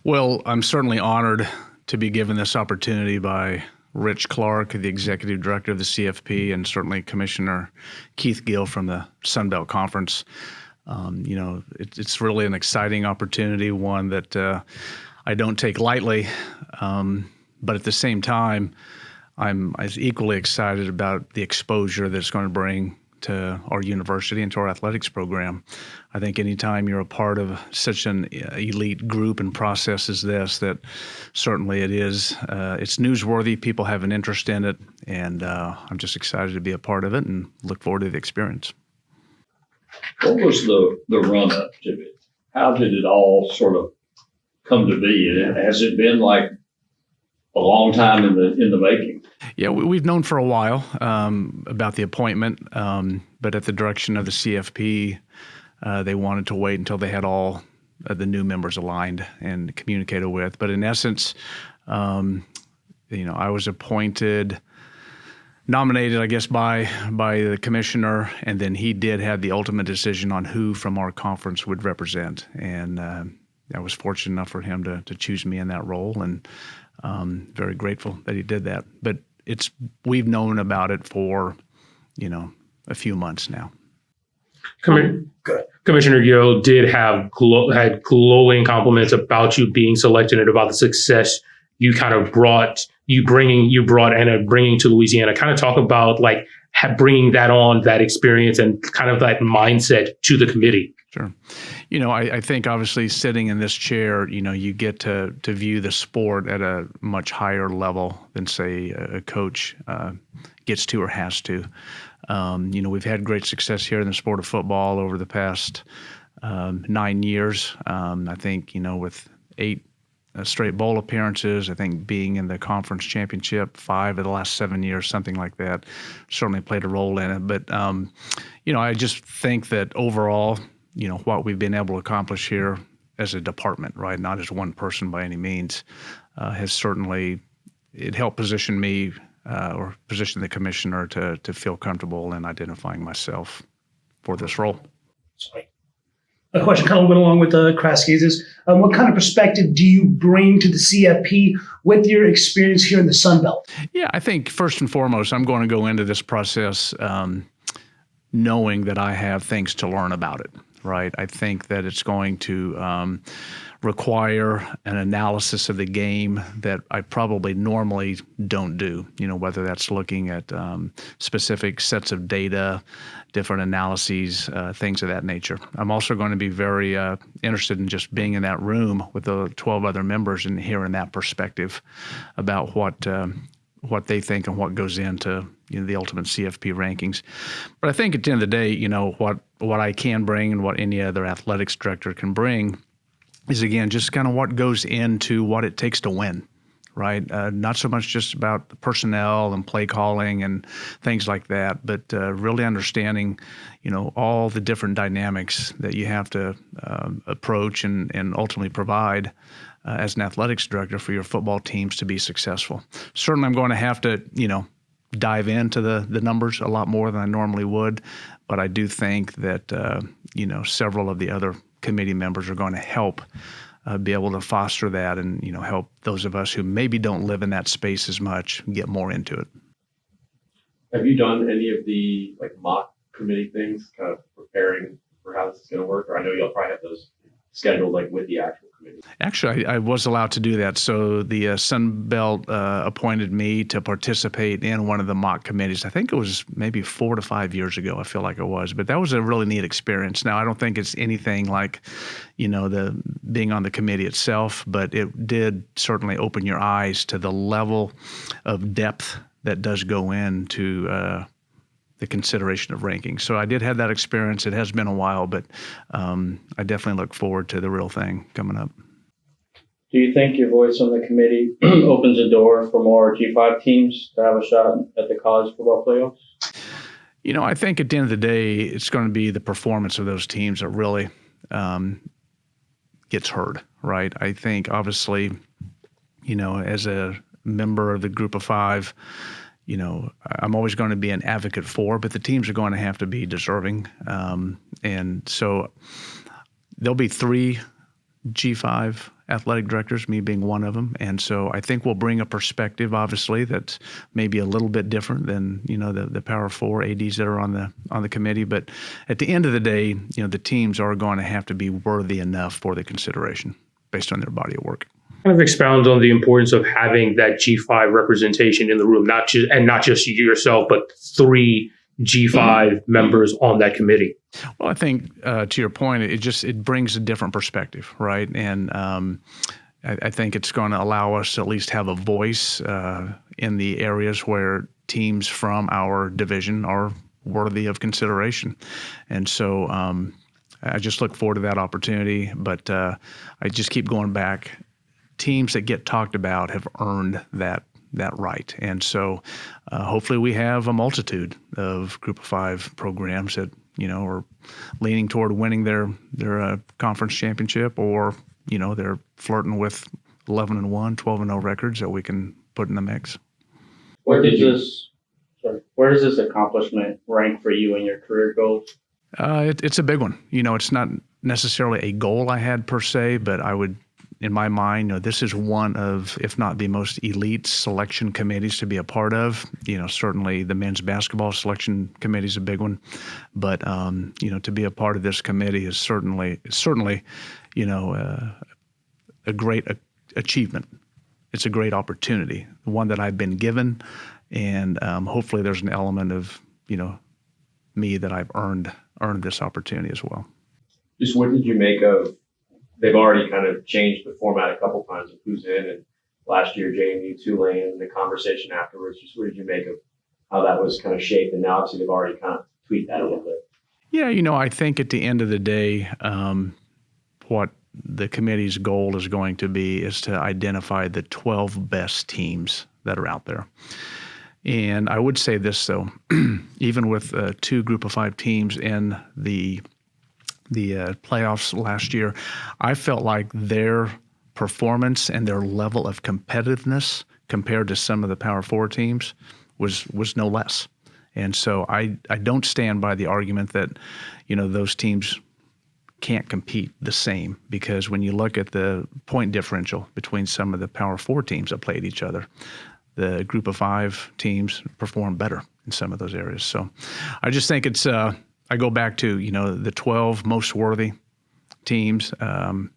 Well, I'm certainly honored to be given this opportunity by Rich Clark, the executive director of the CFP, and certainly Commissioner Keith Gill from the Sun Belt Conference. It's really an exciting opportunity, one that I don't take lightly, but at the same time, I'm as equally excited about the exposure that it's going to bring to our university and to our athletics program. I think anytime you're a part of such an elite group and process as this, that certainly it is. It's newsworthy. People have an interest in it, and I'm just excited to be a part of it and look forward to the experience. What was the run-up to it? How did it all sort of come to be? Has it been like a long time in the making? Yeah, we've known for a while about the appointment, but at the direction of the CFP, they wanted to wait until they had all the new members aligned and communicated with. But in essence, I was nominated, I guess, by the commissioner, and then he did have the ultimate decision on who from our conference would represent. And I was fortunate enough for him to choose me in that role, and very grateful that he did that. But we've known about it for, a few months now. Commissioner Gill did had glowing compliments about you being selected and about the success you kind of brought bringing to Louisiana. Kind of talk about bringing that experience and kind of that mindset to the committee. Sure. I think obviously sitting in this chair, you get to view the sport at a much higher level than, say, a coach gets to or has to. We've had great success here in the sport of football over the past 9 years. I think, with 8 straight bowl appearances, I think being in the conference championship 5 of the last 7 years, something like that, certainly played a role in it. But, I just think that overall, what we've been able to accomplish here as a department, right, not as one person by any means, has certainly, it helped position me or position the commissioner to feel comfortable in identifying myself for this role. Sorry. A question kind of went along with Kraski's is, what kind of perspective do you bring to the CFP with your experience here in the Sun Belt? Yeah, I think first and foremost, I'm going to go into this process knowing that I have things to learn about it. Right. I think that it's going to require an analysis of the game that I probably normally don't do, whether that's looking at specific sets of data, different analyses, things of that nature. I'm also going to be very interested in just being in that room with the 12 other members and hearing that perspective about what they think and what goes into the ultimate CFP rankings. But I think at the end of the day, what I can bring and what any other athletics director can bring is, again, just kind of what goes into what it takes to win, right? Not so much just about the personnel and play calling and things like that, but really understanding, all the different dynamics that you have to approach and ultimately provide as an athletics director for your football teams to be successful. Certainly I'm going to have to, dive into the numbers a lot more than I normally would, but I do think that, several of the other committee members are going to help be able to foster that and, help those of us who maybe don't live in that space as much get more into it. Have you done any of the mock committee things, kind of preparing for how this is going to work? Or I know you'll probably have those scheduled with the actual committee. Actually, I was allowed to do that. So the Sun Belt appointed me to participate in one of the mock committees. I think it was maybe 4 to 5 years ago. I feel like it was, but that was a really neat experience. Now, I don't think it's anything like, the being on the committee itself, but it did certainly open your eyes to the level of depth that does go into the consideration of rankings. So I did have that experience. It has been a while, but I definitely look forward to the real thing coming up. Do you think your voice on the committee opens a door for more G5 teams to have a shot at the college football playoffs? I think at the end of the day, it's going to be the performance of those teams that really gets heard, right? I think obviously, as a member of the group of 5, I'm always going to be an advocate for, but the teams are going to have to be deserving. And so there'll be 3 G5 athletic directors, me being one of them. And so I think we'll bring a perspective, obviously, that's maybe a little bit different than, the Power 4 ADs that are on the committee. But at the end of the day, the teams are going to have to be worthy enough for the consideration based on their body of work. Kind of expound on the importance of having that G5 representation in the room, not just yourself, but 3 G5 members on that committee. Well, I think to your point, it brings a different perspective, right? And I think it's going to allow us to at least have a voice in the areas where teams from our division are worthy of consideration. And so I just look forward to that opportunity. But I just keep going back. Teams that get talked about have earned that right. And so hopefully we have a multitude of Group of 5 programs that, are leaning toward winning their conference championship, or, they're flirting with 11-1, 12-0 records that we can put in the mix. Where does this accomplishment rank for you in your career goals? It's a big one. It's not necessarily a goal I had per se, but I would, in my mind, this is one of, if not the most elite selection committees to be a part of. Certainly the men's basketball selection committee is a big one, but to be a part of this committee is certainly a great achievement. It's a great opportunity, one that I've been given, and hopefully there's an element of me that I've earned this opportunity as well. Just what did you make of? They've already kind of changed the format a couple times of who's in, and last year JMU, Tulane, and the conversation afterwards. Just what did you make of how that was kind of shaped? And now obviously they've already kind of tweaked that a little bit. Yeah, I think at the end of the day, what the committee's goal is going to be is to identify the 12 best teams that are out there. And I would say this, though, even with 2 Group of 5 teams in the playoffs last year, I felt like their performance and their level of competitiveness compared to some of the Power 4 teams was no less. And so I don't stand by the argument that, those teams can't compete the same, because when you look at the point differential between some of the Power 4 teams that played each other, the Group of 5 teams perform better in some of those areas. So I just think it's I go back to, the 12 most worthy teams, and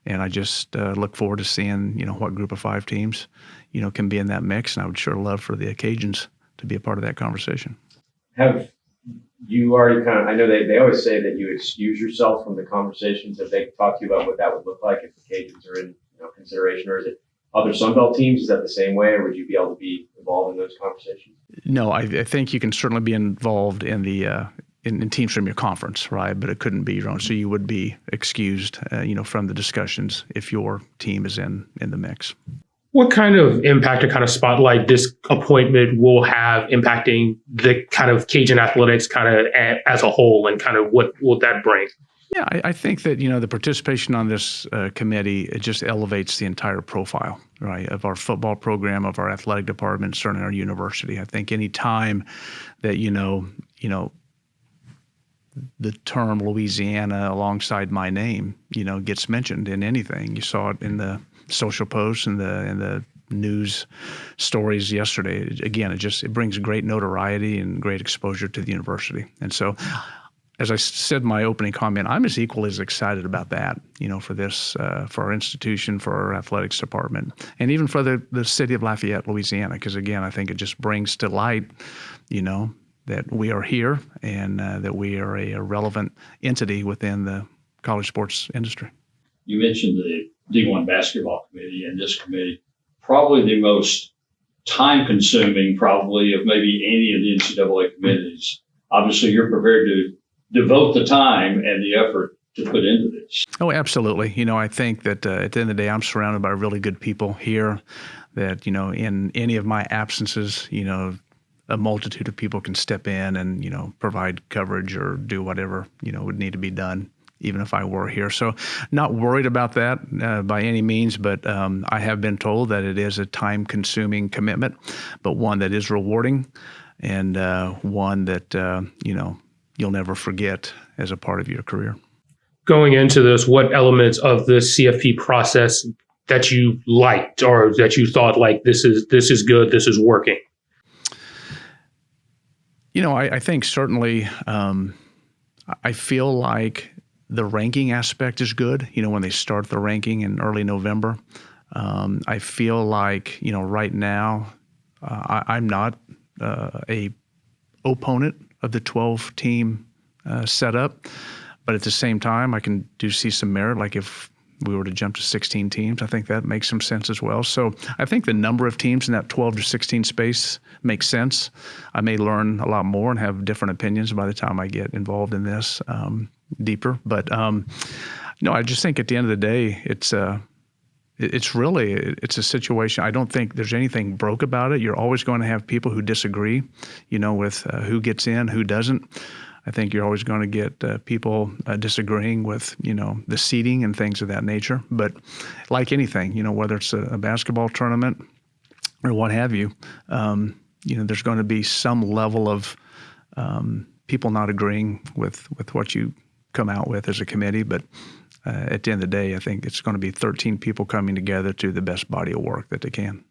I just look forward to seeing, what Group of 5 teams, can be in that mix. And I would sure love for the Cajuns to be a part of that conversation. Have you already I know they always say that you excuse yourself from the conversations. Have they talked to you about what that would look like if the Cajuns are in consideration, or is it other Sun Belt teams? Is that the same way, or would you be able to be involved in those conversations? No, I think you can certainly be involved in the in teams from your conference, right? But it couldn't be your own. So you would be excused, from the discussions if your team is in the mix. What kind of impact or kind of spotlight this appointment will have impacting the kind of Cajun athletics kind of as a whole, and kind of what will that bring? Yeah, I think that, the participation on this committee, it just elevates the entire profile, right, of our football program, of our athletic department, certainly our university. I think any time that, the term Louisiana alongside my name, gets mentioned in anything. You saw it in the social posts and the news stories yesterday. Again, it brings great notoriety and great exposure to the university. And so, as I said in my opening comment, I'm as equally as excited about that, for this, for our institution, for our athletics department, and even for the city of Lafayette, Louisiana, because again, I think it just brings to light, that we are here and that we are a relevant entity within the college sports industry. You mentioned the D1 basketball committee, and this committee, probably the most time-consuming, probably, of maybe any of the NCAA committees. Obviously, you're prepared to devote the time and the effort to put into this. Oh, absolutely. I think that at the end of the day, I'm surrounded by really good people here that, in any of my absences, a multitude of people can step in and, provide coverage or do whatever, would need to be done, even if I were here. So not worried about that by any means, but I have been told that it is a time-consuming commitment, but one that is rewarding and one that, you'll never forget as a part of your career. Going into this, what elements of the CFP process that you liked or that you thought like this is good, this is working? I think certainly I feel like the ranking aspect is good. When they start the ranking in early November, I feel like, right now I'm not a opponent of the 12-team setup, but at the same time, I do see some merit. Like if we were to jump to 16 teams, I think that makes some sense as well. So I think the number of teams in that 12 to 16 space makes sense. I may learn a lot more and have different opinions by the time I get involved in this deeper. But I just think at the end of the day, it's a situation. I don't think there's anything broke about it. You're always going to have people who disagree, with who gets in, who doesn't. I think you're always going to get people disagreeing with, the seating and things of that nature. But like anything, whether it's a basketball tournament or what have you, there's going to be some level of people not agreeing with what you come out with as a committee. But at the end of the day, I think it's going to be 13 people coming together to the best body of work that they can.